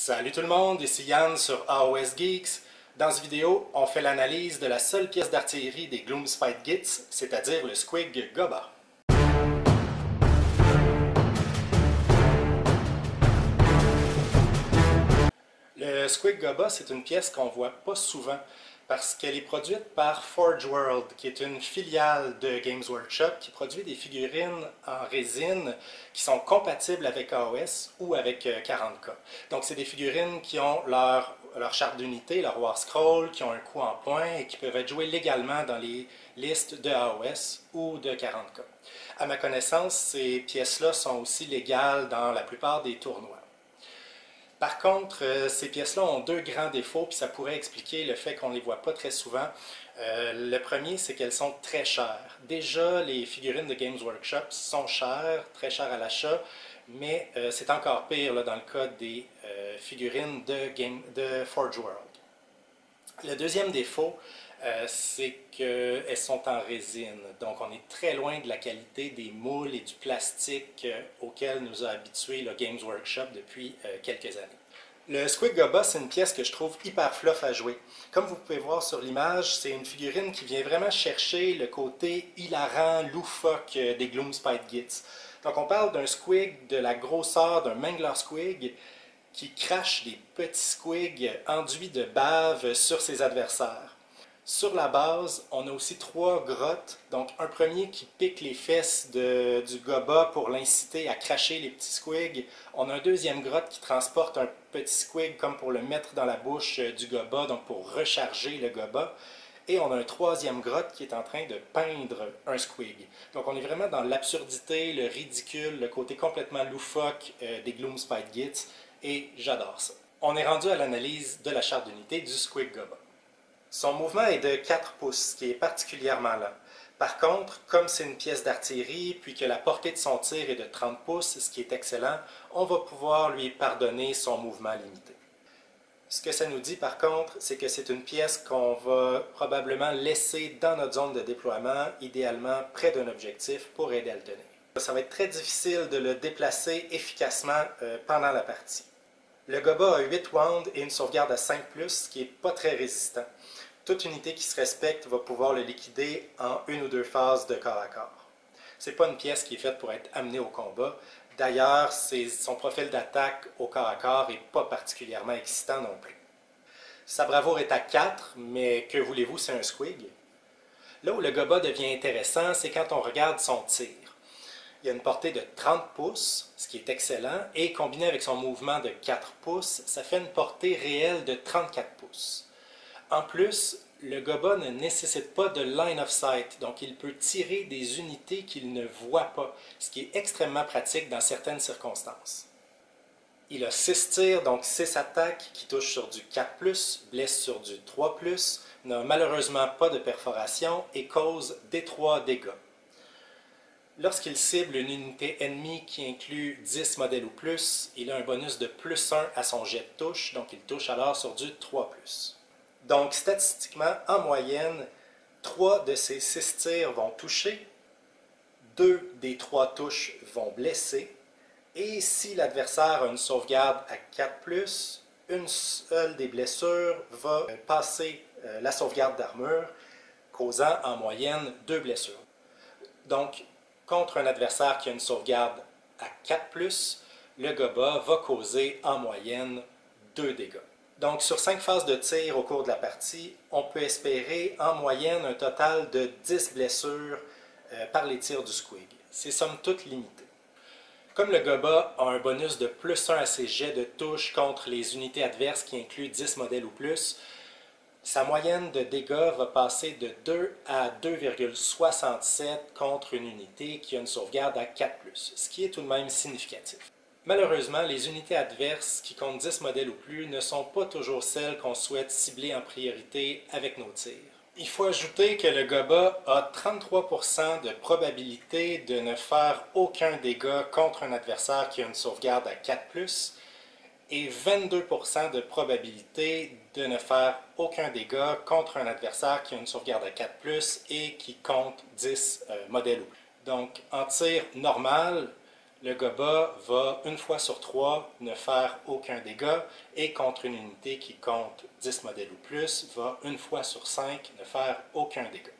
Salut tout le monde, ici Yann sur AOS Geeks. Dans cette vidéo, on fait l'analyse de la seule pièce d'artillerie des Gloomspite Gitz, c'est-à-dire le Squig Goba. Le Squig Goba, c'est une pièce qu'on voit pas souvent parce qu'elle est produite par Forge World, qui est une filiale de Games Workshop qui produit des figurines en résine qui sont compatibles avec AOS ou avec 40K. Donc c'est des figurines qui ont leur charte d'unité, leur War Scroll, qui ont un coût en points et qui peuvent être jouées légalement dans les listes de AOS ou de 40K. À ma connaissance, ces pièces-là sont aussi légales dans la plupart des tournois. Par contre, ces pièces-là ont deux grands défauts, puis ça pourrait expliquer le fait qu'on ne les voit pas très souvent. Le premier, c'est qu'elles sont très chères. Déjà, les figurines de Games Workshop sont chères, très chères à l'achat, mais c'est encore pire là, dans le cas des figurines de Forge World. Le deuxième défaut, c'est qu'elles sont en résine. Donc, on est très loin de la qualité des moules et du plastique auquel nous a habitués le Games Workshop depuis quelques années. Le Squig Goba, c'est une pièce que je trouve hyper fluff à jouer. Comme vous pouvez voir sur l'image, c'est une figurine qui vient vraiment chercher le côté hilarant, loufoque des Gloomspite Gitz. Donc, on parle d'un squig de la grosseur d'un Mangler Squig qui crache des petits squigs enduits de bave sur ses adversaires. Sur la base, on a aussi trois grottes, donc un premier qui pique les fesses du Goba pour l'inciter à cracher les petits squigs. On a un deuxième grotte qui transporte un petit squig comme pour le mettre dans la bouche du Goba, donc pour recharger le Goba. Et on a un troisième grotte qui est en train de peindre un squig. Donc on est vraiment dans l'absurdité, le ridicule, le côté complètement loufoque des Gloomspite Gitz, et j'adore ça. On est rendu à l'analyse de la charte d'unité du Squig Goba. Son mouvement est de 4 pouces, ce qui est particulièrement lent. Par contre, comme c'est une pièce d'artillerie, puis que la portée de son tir est de 30 pouces, ce qui est excellent, on va pouvoir lui pardonner son mouvement limité. Ce que ça nous dit par contre, c'est que c'est une pièce qu'on va probablement laisser dans notre zone de déploiement, idéalement près d'un objectif pour aider à le tenir. Ça va être très difficile de le déplacer efficacement pendant la partie. Le Goba a 8 wounds et une sauvegarde à 5+, ce qui n'est pas très résistant. Toute unité qui se respecte va pouvoir le liquider en une ou deux phases de corps à corps. Ce n'est pas une pièce qui est faite pour être amenée au combat. D'ailleurs, son profil d'attaque au corps à corps n'est pas particulièrement excitant non plus. Sa bravoure est à 4, mais que voulez-vous, c'est un squig. Là où le Goba devient intéressant, c'est quand on regarde son tir. Il a une portée de 30 pouces, ce qui est excellent, et combiné avec son mouvement de 4 pouces, ça fait une portée réelle de 34 pouces. En plus, le Goba ne nécessite pas de line of sight, donc il peut tirer des unités qu'il ne voit pas, ce qui est extrêmement pratique dans certaines circonstances. Il a 6 tirs, donc 6 attaques qui touchent sur du 4+, blessent sur du 3+, n'a malheureusement pas de perforation et cause d3 dégâts. Lorsqu'il cible une unité ennemie qui inclut 10 modèles ou plus, il a un bonus de +1 à son jet de touche, donc il touche alors sur du 3+. Donc statistiquement, en moyenne, 3 de ces 6 tirs vont toucher, 2 des 3 touches vont blesser, et si l'adversaire a une sauvegarde à 4+, une seule des blessures va passer la sauvegarde d'armure, causant en moyenne 2 blessures. Donc, contre un adversaire qui a une sauvegarde à 4+, le Goba va causer en moyenne 2 dégâts. Donc sur 5 phases de tir au cours de la partie, on peut espérer en moyenne un total de 10 blessures par les tirs du squig. C'est somme toute limité. Comme le Goba a un bonus de +1 à ses jets de touche contre les unités adverses qui incluent 10 modèles ou plus, sa moyenne de dégâts va passer de 2 à 2,67 contre une unité qui a une sauvegarde à 4+, ce qui est tout de même significatif. Malheureusement, les unités adverses qui comptent 10 modèles ou plus ne sont pas toujours celles qu'on souhaite cibler en priorité avec nos tirs. Il faut ajouter que le Goba a 33% de probabilité de ne faire aucun dégât contre un adversaire qui a une sauvegarde à 4+, et 22% de probabilité de ne faire aucun dégât contre un adversaire qui a une sauvegarde à 4+, et qui compte 10 modèles ou plus. Donc, en tir normal, le GOBA va une fois sur 3 ne faire aucun dégât et contre une unité qui compte 10 modèles ou plus, va une fois sur 5 ne faire aucun dégât.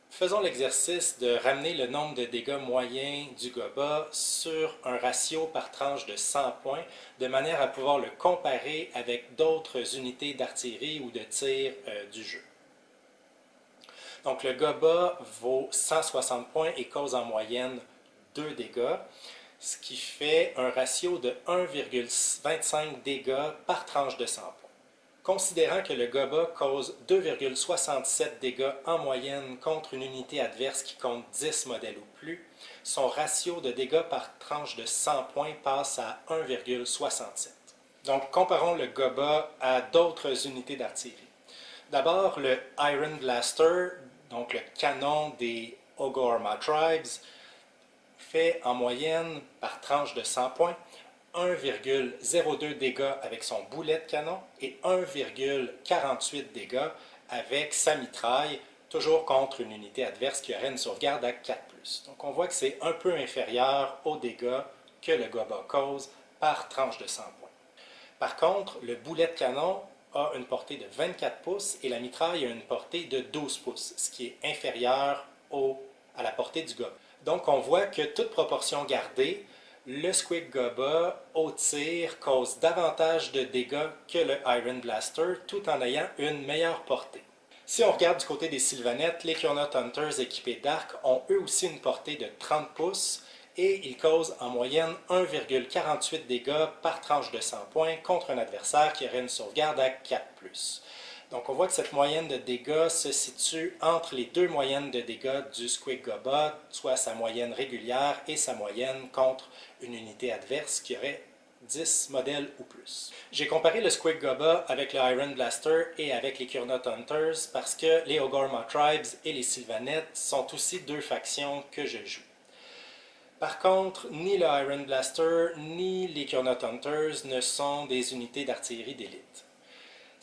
Faisons l'exercice de ramener le nombre de dégâts moyens du GOBA sur un ratio par tranche de 100 points, de manière à pouvoir le comparer avec d'autres unités d'artillerie ou de tir du jeu. Donc le GOBA vaut 160 points et cause en moyenne 2 dégâts, ce qui fait un ratio de 1,25 dégâts par tranche de 100 points. Considérant que le GOBA cause 2,67 dégâts en moyenne contre une unité adverse qui compte 10 modèles ou plus, son ratio de dégâts par tranche de 100 points passe à 1,67. Donc comparons le GOBA à d'autres unités d'artillerie. D'abord le Iron Blaster, donc le canon des Ogorma Tribes, fait en moyenne par tranche de 100 points 1,02 dégâts avec son boulet de canon et 1,48 dégâts avec sa mitraille, toujours contre une unité adverse qui aurait une sauvegarde à 4+. Donc on voit que c'est un peu inférieur aux dégâts que le GOBA cause par tranche de 100 points. Par contre, le boulet de canon a une portée de 24 pouces et la mitraille a une portée de 12 pouces, ce qui est inférieur à la portée du GOBA. Donc on voit que toute proportion gardée, le Squig GOBA au tir cause davantage de dégâts que le Iron Blaster tout en ayant une meilleure portée. Si on regarde du côté des Sylvanettes, les Kurnoth Hunters équipés d'arc ont eux aussi une portée de 30 pouces et ils causent en moyenne 1,48 dégâts par tranche de 100 points contre un adversaire qui aurait une sauvegarde à 4+. Donc on voit que cette moyenne de dégâts se situe entre les deux moyennes de dégâts du Squig GOBA, soit sa moyenne régulière et sa moyenne contre une unité adverse qui aurait 10 modèles ou plus. J'ai comparé le Squig GOBA avec le Iron Blaster et avec les Kurnoth Hunters parce que les Ogorma Tribes et les Sylvanettes sont aussi deux factions que je joue. Par contre, ni le Iron Blaster ni les Kurnoth Hunters ne sont des unités d'artillerie d'élite.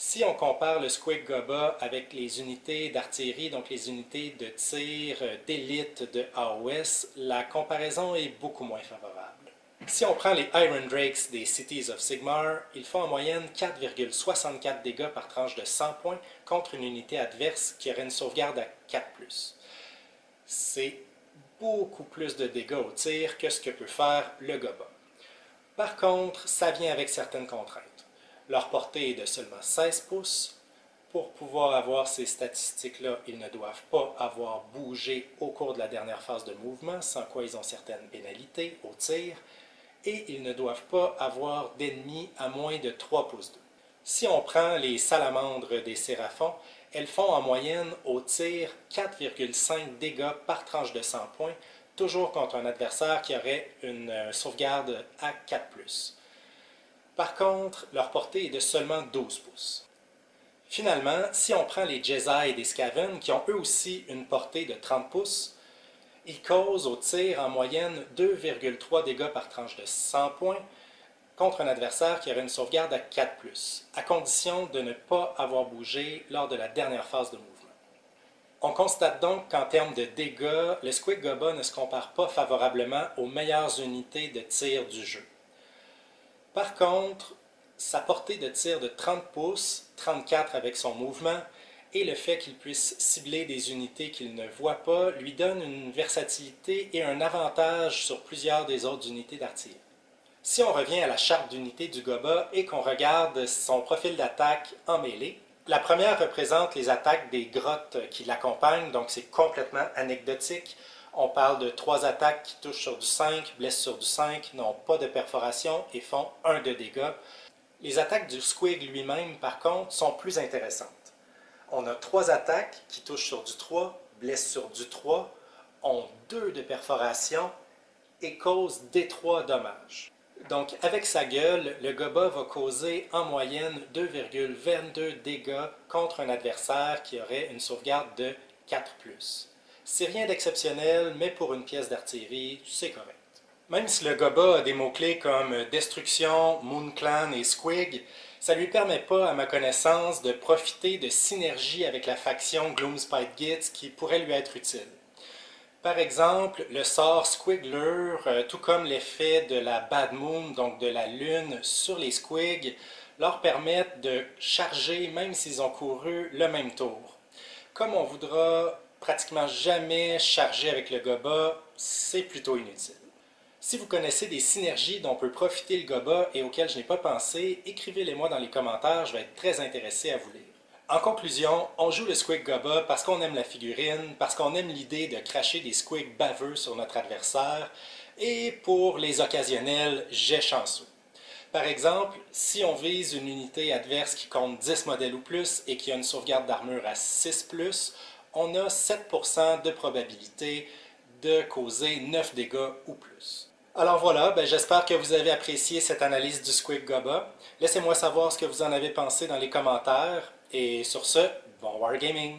Si on compare le Squig GOBA avec les unités d'artillerie, donc les unités de tir d'élite de AOS, la comparaison est beaucoup moins favorable. Si on prend les Iron Drakes des Cities of Sigmar, ils font en moyenne 4,64 dégâts par tranche de 100 points contre une unité adverse qui aurait une sauvegarde à 4+. C'est beaucoup plus de dégâts au tir que ce que peut faire le GOBA. Par contre, ça vient avec certaines contraintes. Leur portée est de seulement 16 pouces. Pour pouvoir avoir ces statistiques-là, ils ne doivent pas avoir bougé au cours de la dernière phase de mouvement, sans quoi ils ont certaines pénalités au tir, et ils ne doivent pas avoir d'ennemis à moins de 3 pouces d'eux. Si on prend les salamandres des Séraphons, elles font en moyenne au tir 4,5 dégâts par tranche de 100 points, toujours contre un adversaire qui aurait une sauvegarde à 4+. Par contre, leur portée est de seulement 12 pouces. Finalement, si on prend les Jedi des Skaven, qui ont eux aussi une portée de 30 pouces, ils causent au tir en moyenne 2,3 dégâts par tranche de 100 points contre un adversaire qui aurait une sauvegarde à 4+, à condition de ne pas avoir bougé lors de la dernière phase de mouvement. On constate donc qu'en termes de dégâts, le Squig GOBA ne se compare pas favorablement aux meilleures unités de tir du jeu. Par contre, sa portée de tir de 30 pouces, 34 avec son mouvement, et le fait qu'il puisse cibler des unités qu'il ne voit pas, lui donne une versatilité et un avantage sur plusieurs des autres unités d'artillerie. Si on revient à la charte d'unité du GOBA et qu'on regarde son profil d'attaque en mêlée, la première représente les attaques des grottes qui l'accompagnent, donc c'est complètement anecdotique. On parle de 3 attaques qui touchent sur du 5, blessent sur du 5, n'ont pas de perforation et font 1 de dégâts. Les attaques du Squig lui-même, par contre, sont plus intéressantes. On a 3 attaques qui touchent sur du 3, blessent sur du 3, ont 2 de perforation et causent d3 dommages. Donc, avec sa gueule, le GOBA va causer en moyenne 2,22 dégâts contre un adversaire qui aurait une sauvegarde de 4+. C'est rien d'exceptionnel, mais pour une pièce d'artillerie, c'est correct. Même si le GOBA a des mots-clés comme Destruction, Moonclan et Squig, ça ne lui permet pas, à ma connaissance, de profiter de synergies avec la faction Gloomspite Gitz qui pourrait lui être utile. Par exemple, le sort Squiggler, tout comme l'effet de la Bad Moon, donc de la lune, sur les squigs, leur permettent de charger même s'ils ont couru le même tour. Comme on voudra pratiquement jamais charger avec le GOBA, c'est plutôt inutile. Si vous connaissez des synergies dont peut profiter le GOBA et auxquelles je n'ai pas pensé, écrivez-les-moi dans les commentaires, je vais être très intéressé à vous lire. En conclusion, on joue le Squig GOBA parce qu'on aime la figurine, parce qu'on aime l'idée de cracher des squigs baveux sur notre adversaire, et pour les occasionnels jets chanceux. Par exemple, si on vise une unité adverse qui compte 10 modèles ou plus et qui a une sauvegarde d'armure à 6+, on a 7% de probabilité de causer 9 dégâts ou plus. Alors voilà, j'espère que vous avez apprécié cette analyse du Squig GOBA. Laissez-moi savoir ce que vous en avez pensé dans les commentaires. Et sur ce, bon wargaming!